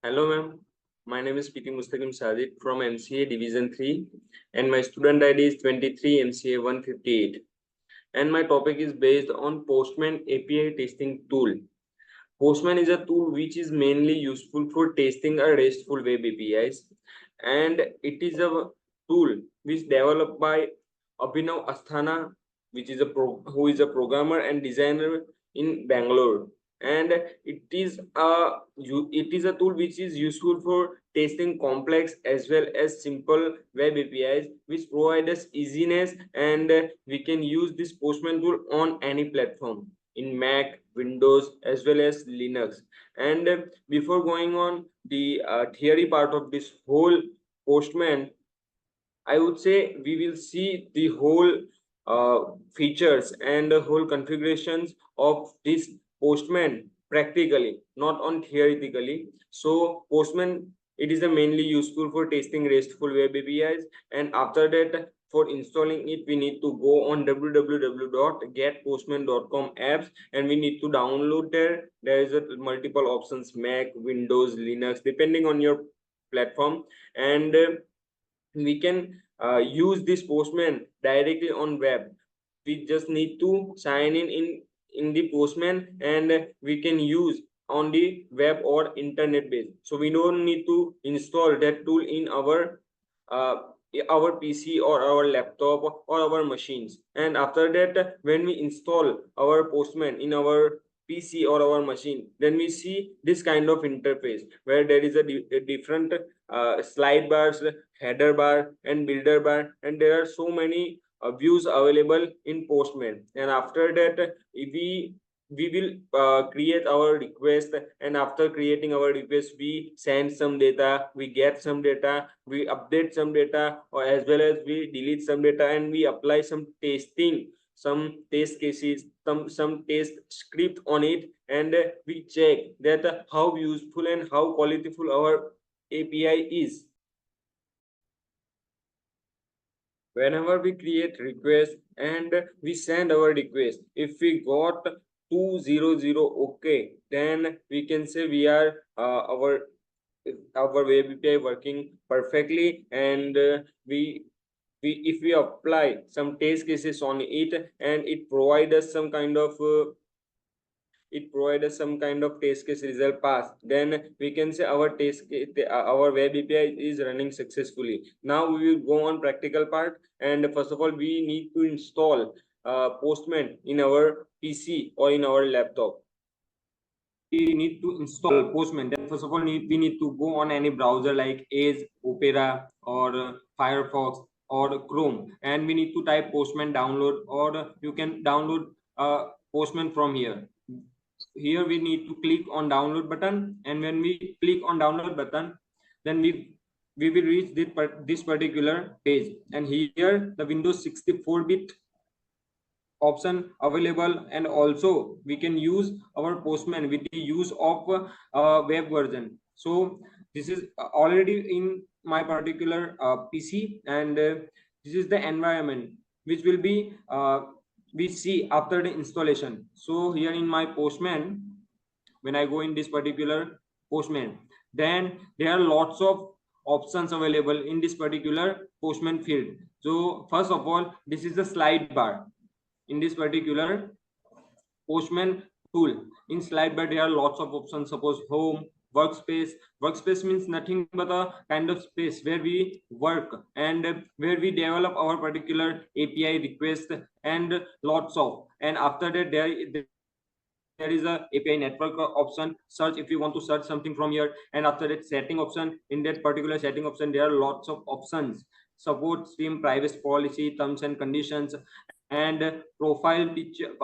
Hello, ma'am. My name is PT Mustaqim Sajid from MCA Division 3, and my student ID is 23 MCA 158. And my topic is based on Postman API testing tool. Postman is a tool which is mainly useful for testing a RESTful web APIs, and it is a tool which developed by Abhinav Asthana, who is a programmer and designer in Bangalore. And it is a tool which is useful for testing complex as well as simple web APIs, which provide us easiness, and we can use this Postman tool on any platform in Mac, Windows, as well as Linux. And before going on the theory part of this whole Postman, I would say we will see the whole features and the whole configurations of this Postman practically, not on theoretically. So Postman, it is a mainly useful for testing RESTful web APIs, and after that, for installing it, we need to go on www.getpostman.com apps, and we need to download there. There is a multiple options: Mac, Windows, Linux, depending on your platform, and we can use this Postman directly on web. We just need to sign in the Postman, and we can use on the web or internet base. So we don't need to install that tool in uh, our PC or our laptop or our machines. And after that, when we install our Postman in our PC or our machine, then we see this kind of interface where there is a different slide bars, header bar, and builder bar, and there are so many views available in Postman. And after that, we will create our request, and after creating our request, we send some data, we get some data, we update some data, or as well as we delete some data, and we apply some testing, some test cases, some test script on it, and we check that how useful and how qualityful our API is. Whenever we create request and we send our request, if we got 200 okay, then we can say we are our web API working perfectly, and we if we apply some test cases on it, and it provide us some kind of test case result pass, then we can say our web API is running successfully. Now we will go on practical part, and first of all we need to install Postman in our PC or in our laptop. We need to install Postman. Then first of all we need to go on any browser like Edge, Opera, or Firefox or Chrome, and we need to type Postman download, or you can download Postman from here. Here we need to click on download button, and when we click on download button, then we will reach this particular page, and here the Windows 64-bit option available, and also we can use our Postman with the use of web version. So this is already in my particular PC, and this is the environment which will be we see after the installation. So here in my Postman, when I go in this particular Postman, then there are lots of options available in this particular Postman field. So first of all, this is the slide bar in this particular Postman tool. In slide bar, there are lots of options. Suppose home, workspace. Workspace means nothing but a kind of space where we work and where we develop our particular API request, and lots of. And after that, there is a API network option, search if you want to search something from here, and after that setting option. In that particular setting option, there are lots of options: support stream, privacy policy, terms and conditions, and profile picture.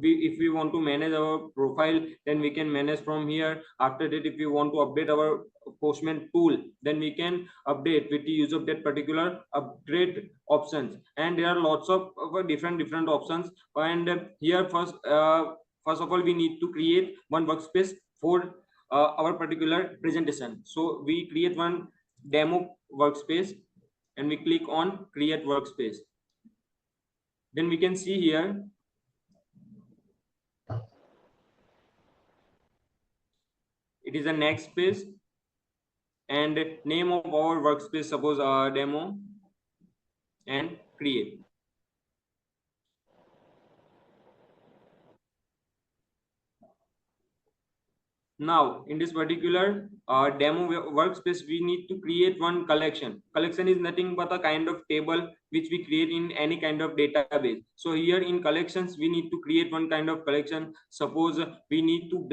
If we want to manage our profile, then we can manage from here. After that, if we want to update our Postman tool, then we can update with the use of that particular upgrade options. And there are lots of different options. And here first of all we need to create one workspace for our particular presentation. So we create one demo workspace, and we click on create workspace. Then we can see here it is a next space, and name of our workspace, suppose demo, and create. Now in this particular demo workspace, we need to create one collection. Collection is nothing but a kind of table which we create in any kind of database. So here in collections, we need to create one kind of collection. Suppose we need to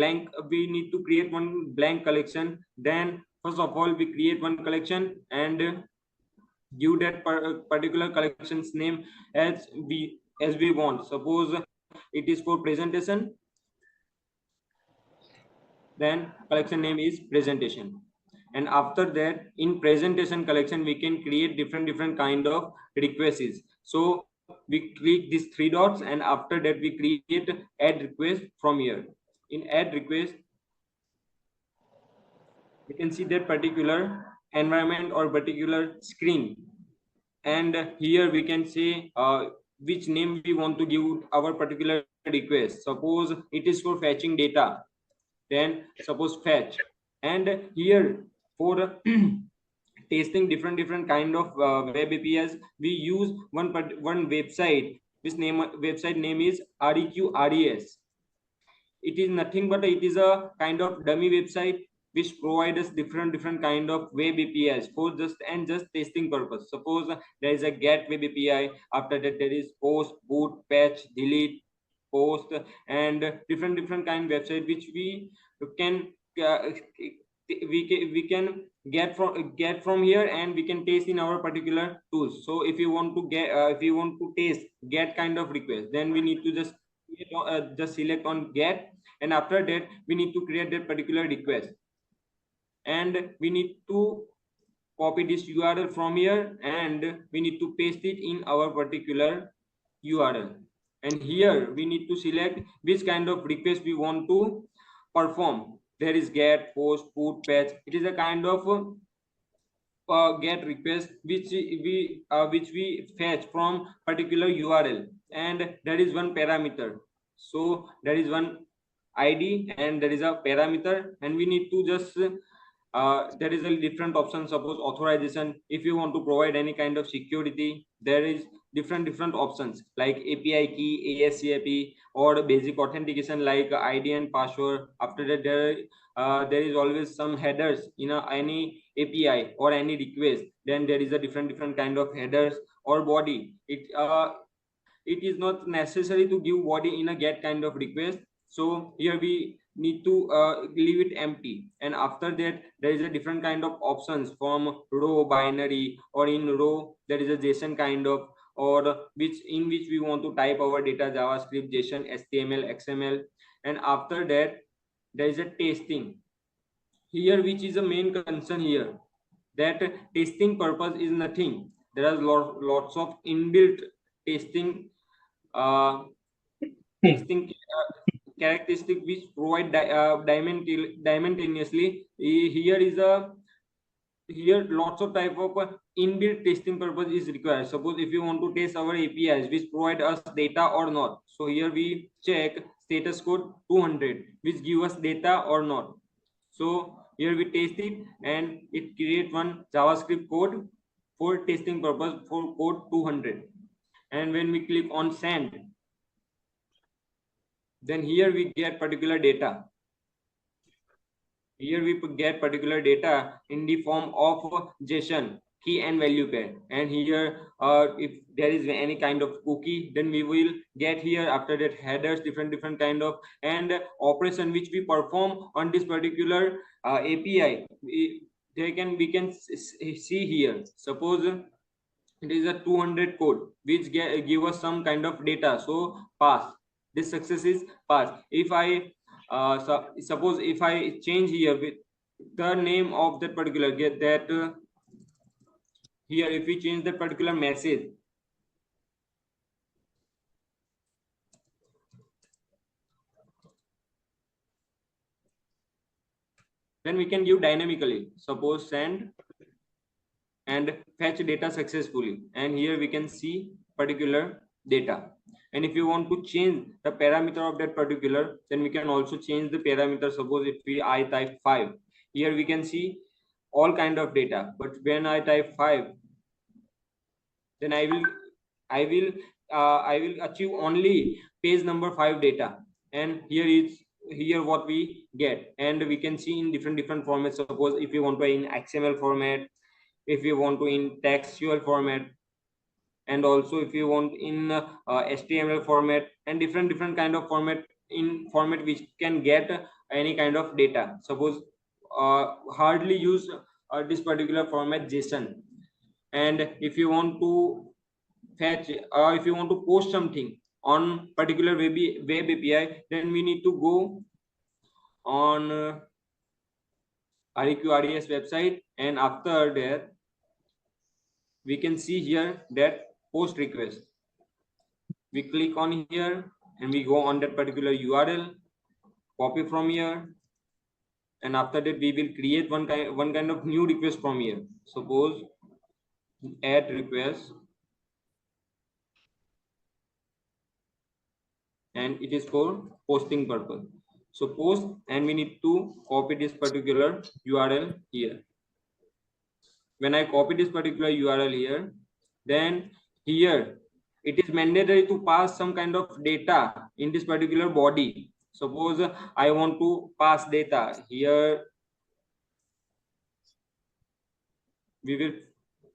create one blank collection. Then first of all, we create one collection and give that particular collection's name as we want. Suppose it is for presentation, then collection name is presentation. And after that, in presentation collection, we can create different kind of requests. So we click these three dots, and after that we create add request from here. In add request, we can see that particular environment or particular screen, and here we can say which name we want to give our particular request. Suppose it is for fetching data, then suppose fetch. And here for testing different kind of web APIs, we use one website. This website name is REQRES. It is nothing but it is a kind of dummy website which provides us different kind of web APIs for just testing purpose. Suppose there is a get web API. After that, there is post, boot, patch, delete, post, and different kind website which we can we can get from here, and we can test in our particular tools. So if you want to test get kind of request, then we need to just select on get, and after that we need to create that particular request, and we need to copy this URL from here, and we need to paste it in our particular URL. And here we need to select which kind of request we want to perform. There is get, post, put, patch. It is a kind of get request which we fetch from particular URL, and there is one parameter. So there is one ID and there is a parameter, and we need to just there is a different option. Suppose authorization, if you want to provide any kind of security, there is different options like API key, ASCIP, or basic authentication like ID and password. After that, there is always some headers in any API or any request. Then there is a different kind of headers or body. It is not necessary to give body in a get kind of request. So here we need to leave it empty, and after that there is a different kind of options from row, binary, or in row there is a JSON kind of, or which we want to type our data, JavaScript, JSON, HTML, XML. And after that there is a testing here, which is a main concern here, that testing purpose is nothing. There are lots of inbuilt testing testing characteristic which provide dimensionlessly. Here lots of type of inbuilt testing purpose is required. Suppose if you want to test our APIs which provide us data or not, so here we check status code 200 which give us data or not. So here we test it, and it create one JavaScript code for testing purpose for code 200. And when we click on send, then here we get particular data. Here we get particular data in the form of JSON, key and value pair. And here if there is any kind of cookie, then we will get here. After that, headers, different kind of, and operation which we perform on this particular API. We can see here. Suppose it is a 200 code which give us some kind of data, so pass. This success is pass. If I suppose if I change here with the name of that particular get that here, if we change that particular message, then we can give dynamically. Suppose send and fetch data successfully, and here we can see particular data. And if you want to change the parameter of that particular, then we can also change the parameter. Suppose if I type 5, here we can see all kind of data, but when I type 5, then I will achieve only page number 5 data. And here what we get, and we can see in different formats. Suppose if you want to in XML format, if you want to in textual format, and also if you want in HTML format, and different kind of format, in format which can get any kind of data. Suppose hardly use this particular format JSON. And if you want to fetch, if you want to post something on particular web API, then we need to go on REQRES website, and after that we can see here that post request. We click on here and we go on that particular URL, copy from here, and after that we will create one kind of new request from here. Suppose add request, and it is for posting purpose. So post, and we need to copy this particular URL here. When I copy this particular URL here, then here it is mandatory to pass some kind of data in this particular body. Suppose I want to pass data here, we will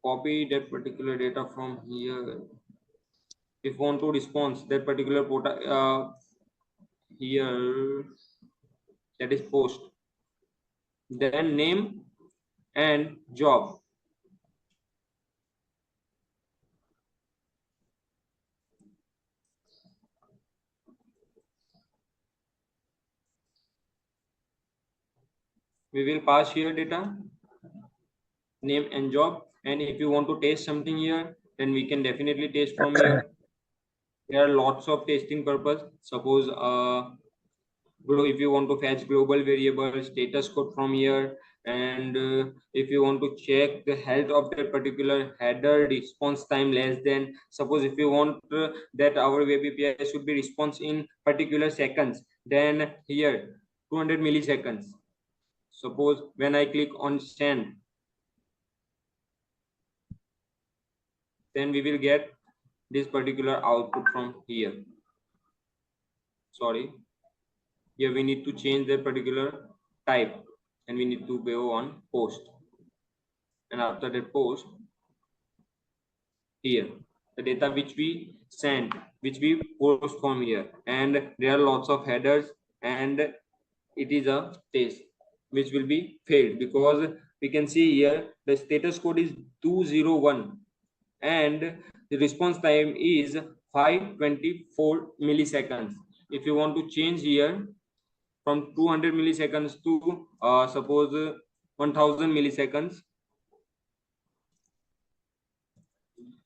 copy that particular data from here. If want to response that particular here, that is post, then name and job. We will pass here data, name and job. And if you want to taste something here, then we can definitely taste from here. There are lots of testing purpose. Suppose if you want to fetch global variable status code from here, and if you want to check the health of that particular header response time less than, suppose if you want that our web API should be response in particular seconds, then here 200 milliseconds. Suppose when I click on send, then we will get this particular output from here. Sorry, here we need to change that particular type, and we need to go on post, and after that post, here the data which we send, which we post from here, and there are lots of headers, and it is a test which will be failed, because we can see here the status code is 201 and the response time is 524 milliseconds. If you want to change here from 200 milliseconds to suppose 1000 milliseconds,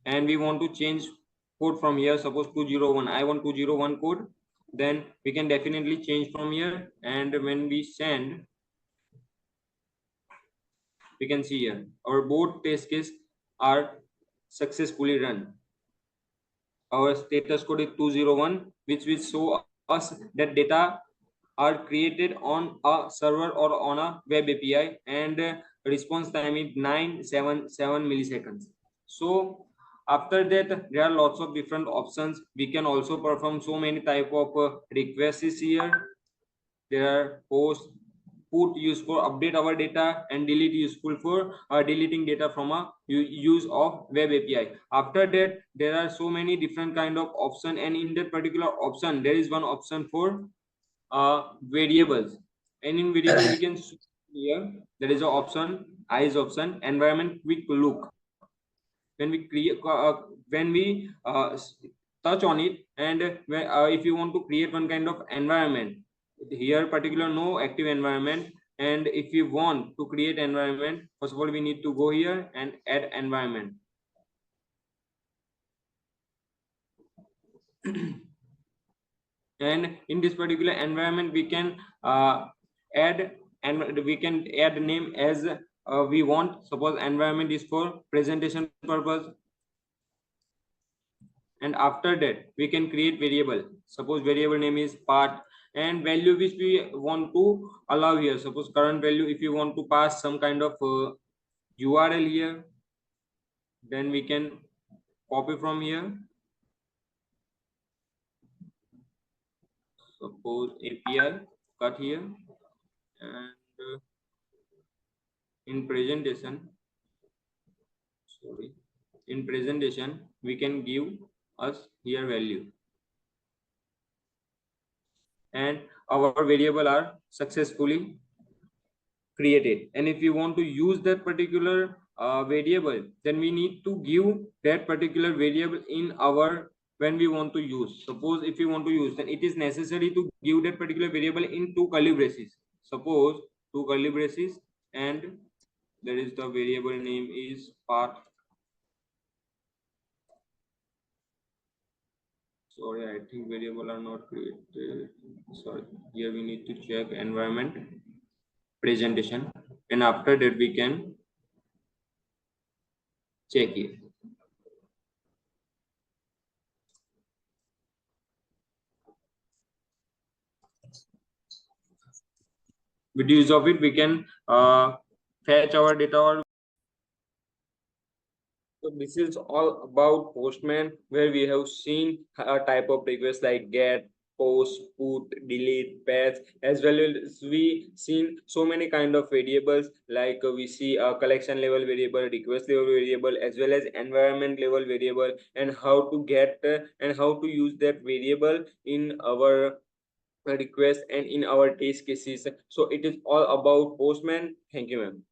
and we want to change code from here, suppose 201, I want 201 code, then we can definitely change from here. And when we send, we can see here our both test cases are successfully run. Our status code is 201, which will show us that data are created on a server or on a web API, and response time is 977 milliseconds. So after that, there are lots of different options. We can also perform so many type of requests here. There are post, put used for update our data, and delete useful for deleting data from a use of web API. After that, there are so many different kind of option, and in that particular option, there is one option for variables. And in variable, we can see here there is an option, eyes option, environment quick look. When we create when we touch on it, and if you want to create one kind of environment, here particular no active environment, and if you want to create environment, first of all we need to go here and add environment. And in this particular environment we can add, and we can add name as we want. Suppose environment is for presentation purpose, and after that we can create variable. Suppose variable name is part, and value which we want to allow here. Suppose current value, if you want to pass some kind of URL here, then we can copy from here. Suppose API cut here, and in presentation, sorry, in presentation we can give us here value, and our variable are successfully created. And if you want to use that particular variable, then we need to give that particular variable in our, when we want to use. Suppose if you want to use, then it is necessary to give that particular variable in two curly braces. Suppose two curly braces, and there is the variable name is part. Sorry, I think variable are not created. Sorry, here we need to check environment presentation, and after that we can check it. With use of it, we can fetch our data. Or so this is all about Postman, where we have seen a type of requests like get, post, put, delete, patch, as well as we seen so many kind of variables, like we see a collection level variable, request level variable, as well as environment level variable, and how to get and how to use that variable in our request and in our test cases. So it is all about Postman. Thank you, ma'am.